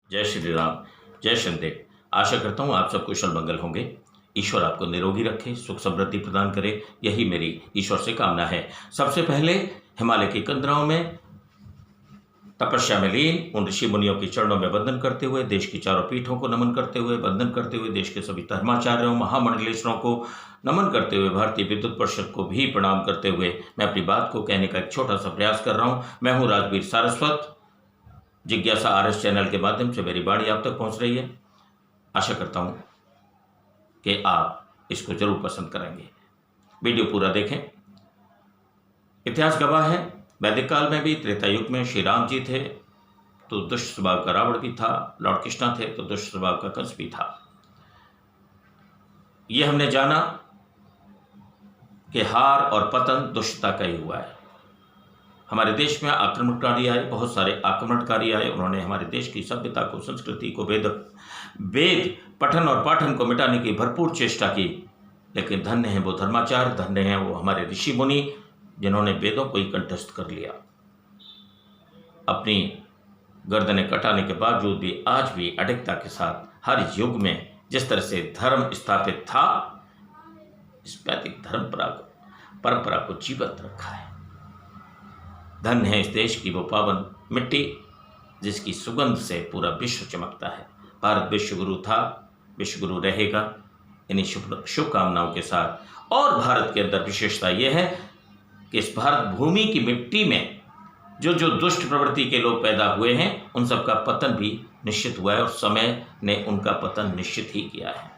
जय श्री राम, जय शनिदेव। आशा करता हूँ आप सब कुशल मंगल होंगे। ईश्वर आपको निरोगी रखे, सुख समृद्धि प्रदान करे, यही मेरी ईश्वर से कामना है। सबसे पहले हिमालय की कंदराओं में तपस्या में लीन उन ऋषि मुनियों के चरणों में वंदन करते हुए, देश की चारों पीठों को नमन करते हुए, वंदन करते हुए, देश के सभी धर्माचार्यों महामंडलेश्वरों को नमन करते हुए, भारतीय विद्युत परिषद को भी प्रणाम करते हुए मैं अपनी बात को कहने का एक छोटा सा प्रयास कर रहा हूँ। मैं हूँ राजवीर सारस्वत। जिज्ञासा RS चैनल के माध्यम से मेरी वाणी आप तक पहुँच रही है। आशा करता हूँ कि आप इसको जरूर पसंद करेंगे। वीडियो पूरा देखें। इतिहास गवाह है, वैदिक काल में भी, त्रेता युग में श्री राम जी थे तो दुष्ट स्वभाव का रावण भी था, लॉर्ड कृष्णा थे तो दुष्ट स्वभाव का कंस भी था। यह हमने जाना कि हार और पतन दुष्टता का ही हुआ है। हमारे देश में आक्रमणकारी आए, बहुत सारे आक्रमणकारी आए। उन्होंने हमारे देश की सभ्यता को, संस्कृति को, वेद पठन और पाठन को मिटाने की भरपूर चेष्टा की। लेकिन धन्य हैं वो धर्माचार्य, धन्य हैं वो हमारे ऋषि मुनि जिन्होंने वेदों को ही कंठस्थ कर लिया। अपनी गर्दनें कटाने के बावजूद भी आज भी अडिगता के साथ हर युग में जिस तरह से धर्म स्थापित था, इस वैदिक परंपरा को जीवित रखा है। धन्य है इस देश की वो पावन मिट्टी जिसकी सुगंध से पूरा विश्व चमकता है। भारत विश्वगुरु था, विश्वगुरु रहेगा। इन्हीं शुभकामनाओं के साथ, और भारत के अंदर विशेषता यह है कि इस भारत भूमि की मिट्टी में जो जो दुष्ट प्रवृत्ति के लोग पैदा हुए हैं, उन सब का पतन भी निश्चित हुआ है और समय ने उनका पतन निश्चित ही किया है।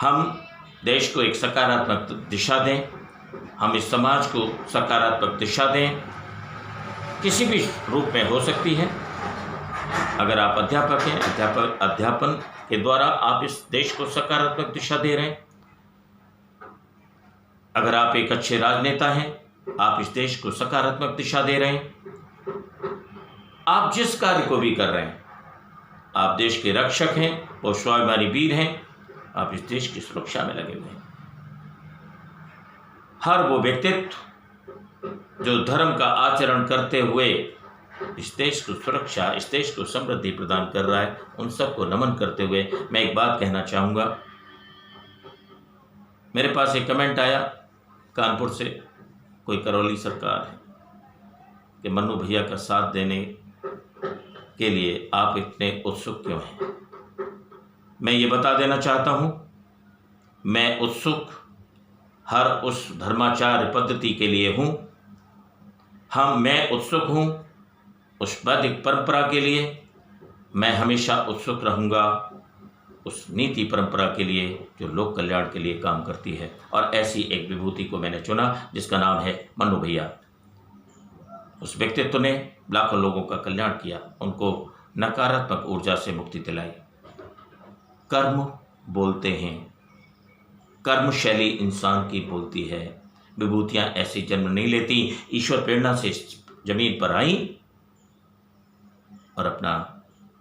हम देश को एक सकारात्मक दिशा दें, हम इस समाज को सकारात्मक दिशा दें, किसी भी रूप में हो सकती है। अगर आप अध्यापक हैं, अध्यापन के द्वारा आप इस देश को सकारात्मक दिशा दे रहे हैं। अगर आप एक अच्छे राजनेता हैं, आप इस देश को सकारात्मक दिशा दे रहे हैं। आप जिस कार्य को भी कर रहे हैं, आप देश के रक्षक हैं, वो स्वाभिमानी वीर हैं, आप इस देश की सुरक्षा में लगे हुए हैं। हर वो व्यक्तित्व जो धर्म का आचरण करते हुए इस देश को सुरक्षा, इस देश को समृद्धि प्रदान कर रहा है, उन सबको नमन करते हुए मैं एक बात कहना चाहूँगा। मेरे पास एक कमेंट आया कानपुर से, कोई करौली सरकार है, कि मन्नू भैया का साथ देने के लिए आप इतने उत्सुक क्यों हैं। मैं ये बता देना चाहता हूँ, मैं उत्सुक हर उस धर्माचार्य पद्धति के लिए हूँ। मैं उत्सुक हूँ उस वैदिक परंपरा के लिए। मैं हमेशा उत्सुक रहूँगा उस नीति परंपरा के लिए जो लोक कल्याण के लिए काम करती है। और ऐसी एक विभूति को मैंने चुना जिसका नाम है मन्नू भैया। उस व्यक्तित्व ने लाखों लोगों का कल्याण किया, उनको नकारात्मक ऊर्जा से मुक्ति दिलाई। कर्म बोलते हैं, कर्म शैली इंसान की बोलती है। विभूतियाँ ऐसे जन्म नहीं लेती, ईश्वर प्रेरणा से जमीन पर आई और अपना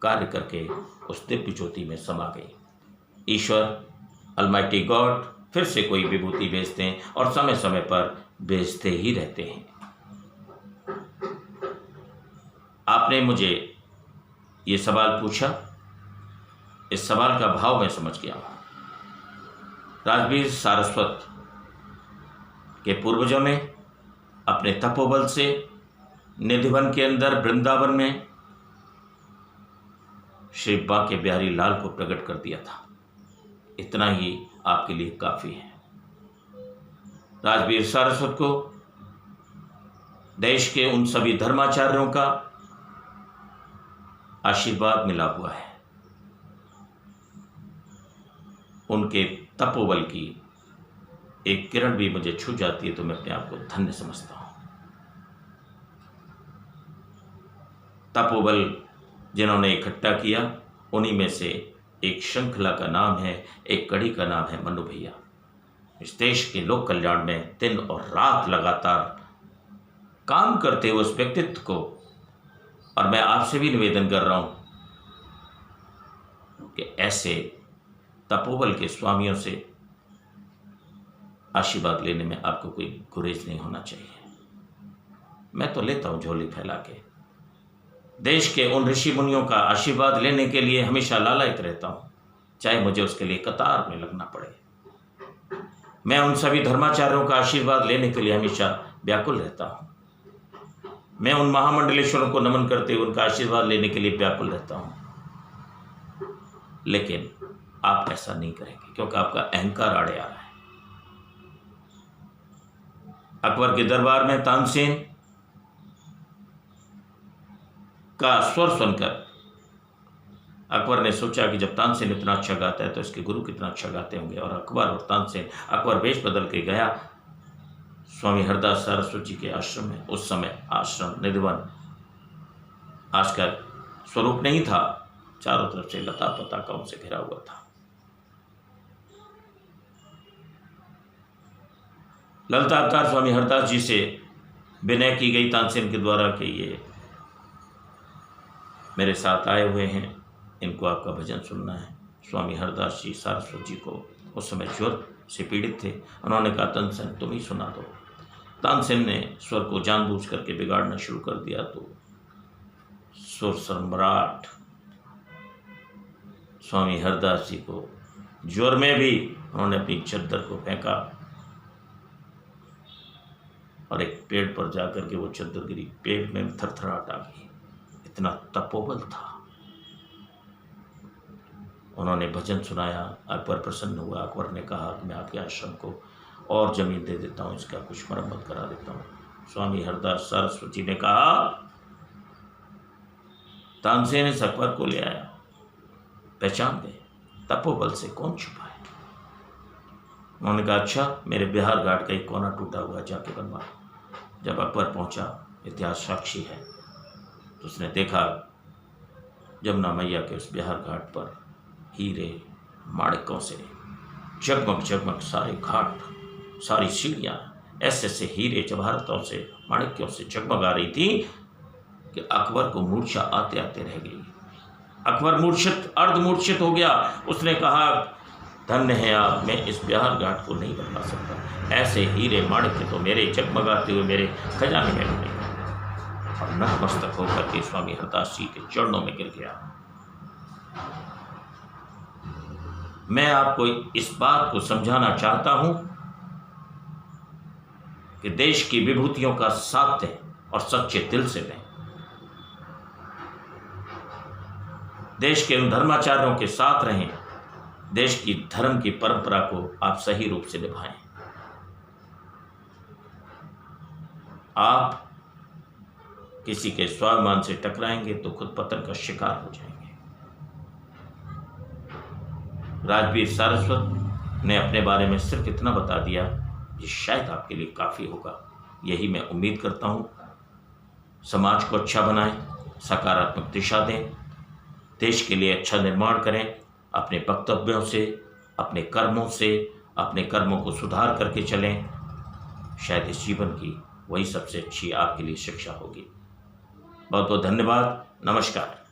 कार्य करके उस दिव्य ज्योति में समा गई। ईश्वर अलमाइटी गॉड फिर से कोई विभूति भेजते हैं और समय समय पर भेजते ही रहते हैं। आपने मुझे ये सवाल पूछा, इस सवाल का भाव मैं समझ गया। राजवीर सारस्वत के पूर्वजों ने अपने तपोबल से निधिवन के अंदर वृंदावन में श्री बांके बिहारी लाल को प्रकट कर दिया था। इतना ही आपके लिए काफ़ी है। राजवीर सारस्वत को देश के उन सभी धर्माचार्यों का आशीर्वाद मिला हुआ है। उनके तपोबल की एक किरण भी मुझे छू जाती है तो मैं अपने आप को धन्य समझता हूँ। तपोबल जिन्होंने इकट्ठा किया, उन्हीं में से एक श्रृंखला का नाम है, एक कड़ी का नाम है मन्नू भैया। इस देश के लोक कल्याण में दिन और रात लगातार काम करते हुए उस व्यक्तित्व को, और मैं आपसे भी निवेदन कर रहा हूँ कि ऐसे तपोबल के स्वामियों से आशीर्वाद लेने में आपको कोई गुरेज नहीं होना चाहिए। मैं तो लेता हूँ झोली फैला के, देश के उन ऋषि मुनियों का आशीर्वाद लेने के लिए हमेशा लालायित रहता हूँ, चाहे मुझे उसके लिए कतार में लगना पड़े। मैं उन सभी धर्माचार्यों का आशीर्वाद लेने के लिए हमेशा व्याकुल रहता हूँ। मैं उन महामंडलेश्वरों को नमन करते हुए उनका आशीर्वाद लेने के लिए व्याकुल रहता हूँ। लेकिन आप ऐसा नहीं करेंगे क्योंकि आपका अहंकार आड़े आ रहा है। अकबर के दरबार में तानसेन का स्वर सुनकर अकबर ने सोचा कि जब तानसेन इतना अच्छा गाता है तो इसके गुरु कितना अच्छा गाते होंगे। और अकबर और तानसेन, अकबर वेश बदल के गया स्वामी हरदास सरस्वती जी के आश्रम में। उस समय आश्रम निधिवन आज का स्वरूप नहीं था, चारों तरफ से लता पताकाओं से घिरा हुआ था। ललताकार स्वामी हरदास जी से विनय की गई तानसेन के द्वारा कि ये मेरे साथ आए हुए हैं, इनको आपका भजन सुनना है। स्वामी हरदास जी सरस्वती जी को उस समय ज्वर से पीड़ित थे। उन्होंने कहा तानसेन तुम ही सुना दो। तानसेन ने स्वर को जानबूझ करके बिगाड़ना शुरू कर दिया तो सुर सम्राट स्वामी हरदास जी को ज्वर में भी उन्होंने अपनी चद्दर को फेंका और एक पेड़ पर जाकर के वो चद्दर गिरी। पेड़ में थरथराहट आ गई, इतना तपोबल था। उन्होंने भजन सुनाया, अकबर प्रसन्न हुआ। अकबर ने कहा कि मैं आपके आश्रम को और जमीन दे देता हूँ, इसका कुछ मरम्मत करा देता हूँ। स्वामी हरदास सरस्वती ने कहा तानसेन इस अकबर को ले आया, पहचान गए, तपोबल से कौन छुपा है। उन्होंने कहा अच्छा मेरे बिहार घाट का एक कोना टूटा हुआ जाके बनवा। जब अकबर पहुंचा, इतिहास साक्षी है, तो उसने देखा जमुना मैया के उस बिहार घाट पर हीरे माणिकों से जगमग जगमग सारे घाट, सारी सीढ़ियाँ ऐसे ऐसे हीरे जवाहरतों से माणिक्यों से जगमगा रही थी कि अकबर को मूर्छा आते आते रह गई। अकबर मूर्छित अर्धमूर्छित हो गया। उसने कहा धन्य है आप, मैं इस बिहार घाट को नहीं बनवा सकता। ऐसे हीरे माणिक्य तो मेरे जगमगाते हुए मेरे खजाने में मिले। और नतमस्तक होकर के स्वामी हरदास जी के चरणों में गिर गया। मैं आपको इस बात को समझाना चाहता हूं कि देश की विभूतियों का साथ दें और सच्चे दिल से दें। देश के उन धर्माचार्यों के साथ रहें, देश की धर्म की परंपरा को आप सही रूप से निभाएं। आप किसी के स्वाभिमान से टकराएंगे तो खुद पतन का शिकार हो जाएंगे। राजवीर सारस्वत ने अपने बारे में सिर्फ इतना बता दिया, ये शायद आपके लिए काफ़ी होगा। यही मैं उम्मीद करता हूँ। समाज को अच्छा बनाएं, सकारात्मक दिशा दें, देश के लिए अच्छा निर्माण करें। अपने वक्तव्यों से, अपने कर्मों से, अपने कर्मों को सुधार करके चलें। शायद इस जीवन की वही सबसे अच्छी आपके लिए शिक्षा होगी। बहुत बहुत धन्यवाद। नमस्कार।